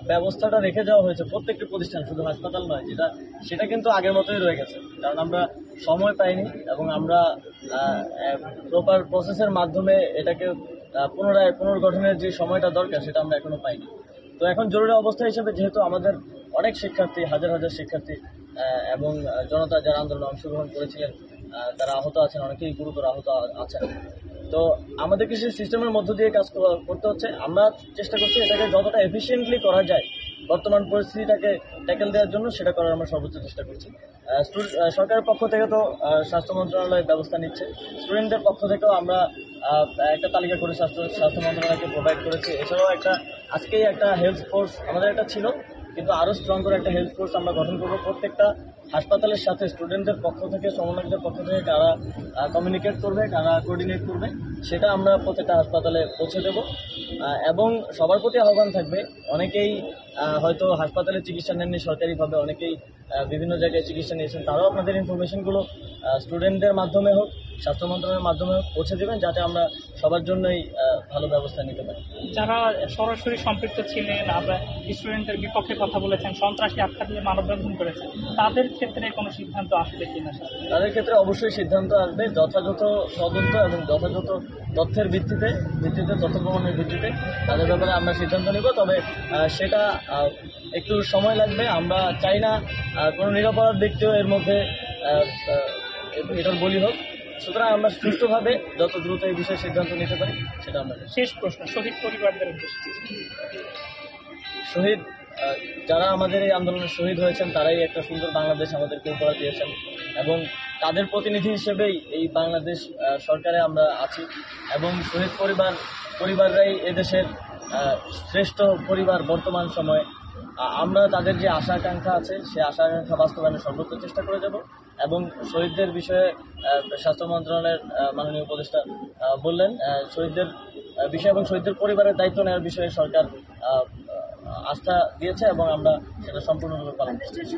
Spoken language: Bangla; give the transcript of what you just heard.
ব্যবস্থাটা রেখে দেওয়া হয়েছে প্রত্যেকটি প্রতিষ্ঠান, শুধু হাসপাতাল নয়, সেটা কিন্তু আগের মতোই রয়ে গেছে। কারণ আমরা সময় পাইনি এবং আমরা প্রপার প্রসেসের মাধ্যমে এটাকে পুনর্গঠনের যে সময়টা দরকার সেটা আমরা এখনো পাইনি। তো এখন জরুরি অবস্থা হিসেবে যেহেতু আমাদের অনেক শিক্ষার্থী, হাজার হাজার শিক্ষার্থী এবং জনতা যারা আন্দোলনে অংশগ্রহণ করেছিলেন তারা আহত আছেন, অনেকেই গুরুতর আহত আছেন। তো আমাদেরকে সেই সিস্টেমের মধ্য দিয়ে কাজ করতে হচ্ছে। আমরা চেষ্টা করছি এটাকে যতটা এফিসিয়েন্টলি করা যায় বর্তমান পরিস্থিতিটাকে ট্যাকেল দেওয়ার জন্য, সেটা করার আমরা সর্বোচ্চ চেষ্টা করছি। সরকারের পক্ষ থেকে তো স্বাস্থ্য মন্ত্রণালয় ব্যবস্থা নিচ্ছে, স্টুডেন্টদের পক্ষ থেকেও আমরা একটা তালিকা করে স্বাস্থ্য মন্ত্রণালয়কে প্রোভাইড করেছি। এছাড়াও আজকেই একটা হেলথ ফোর্স আমাদের একটা ছিল, কিন্তু আরও স্ট্রং করে একটা হেলথ ফোর্স আমরা গঠন করবো। প্রত্যেকটা হাসপাতালের সাথে স্টুডেন্টদের পক্ষ থেকে, সমন্বয়কদের পক্ষ থেকে কারা কমিউনিকেট করবে, কারা কোঅর্ডিনেট করবে, সেটা আমরা প্রত্যেকটা হাসপাতালে পৌঁছে দেব। এবং সবার প্রতি আহ্বান থাকবে, অনেকেই হয়তো হাসপাতালে চিকিৎসা নেননি সরকারিভাবে, অনেকেই বিভিন্ন জায়গায় চিকিৎসা নিয়েছেন, তারাও আপনাদের ইনফরমেশনগুলো স্টুডেন্টদের মাধ্যমে হোক, স্বাস্থ্য মন্ত্রণালয়ের মাধ্যমে হোক পৌঁছে দেবেন, যাতে আমরা সবার জন্যই ভালো ব্যবস্থা নিতে পারি। যারা সরাসরি সম্পৃক্ত ছিলেন, আমরা স্টুডেন্টের বিপক্ষে কথা বলেছেন, সন্ত্রাসী আখ্যা দিয়ে মানববন্ধন করেছেন, তাদের ক্ষেত্রে কোনো সিদ্ধান্ত আসবে কিনা? তাদের ক্ষেত্রে অবশ্যই সিদ্ধান্ত আসবে, যথাযথ তদন্ত এবং যথাযথ তথ্যের ভিত্তিতে তথ্য প্রমাণের ভিত্তিতে তাদের ব্যাপারে আমরা সিদ্ধান্ত নেব। তবে সেটা একটু সময় লাগবে। আমরা চাই না কোনো নিরপরাধ ব্যক্তিও এর মধ্যে এটার বলি হোক। সুতরাং আমরা সুষ্ঠুভাবে যত দ্রুত এই বিষয়ে সিদ্ধান্ত নিতে পারি সেটা আমরা। শেষ প্রশ্ন, শহীদ পরিবারদের উদ্দেশ্যে। শহীদ যারা আমাদের এই আন্দোলনে শহীদ হয়েছেন তারাই একটা সুন্দর বাংলাদেশ আমাদেরকে উপহার দিয়েছেন, এবং তাদের প্রতিনিধি হিসেবেই এই বাংলাদেশ সরকারে আমরা আছি। এবং শহীদ পরিবাররাই এদেশের শ্রেষ্ঠ পরিবার বর্তমান সময়ে। আমরা তাদের যে আশা আকাঙ্ক্ষা আছে সেই আশা আকাঙ্ক্ষা বাস্তবায়নের সর্বোচ্চ চেষ্টা করে যাব। এবং শহীদদের বিষয়ে স্বাস্থ্য মন্ত্রণালয়ের মাননীয় উপদেষ্টা বললেন, শহীদদের বিষয় এবং শহীদদের পরিবারের দায়িত্ব নেওয়ার বিষয়ে সরকার আস্থা দিয়েছে এবং আমরা সেটা সম্পূর্ণরূপে পালন করছি।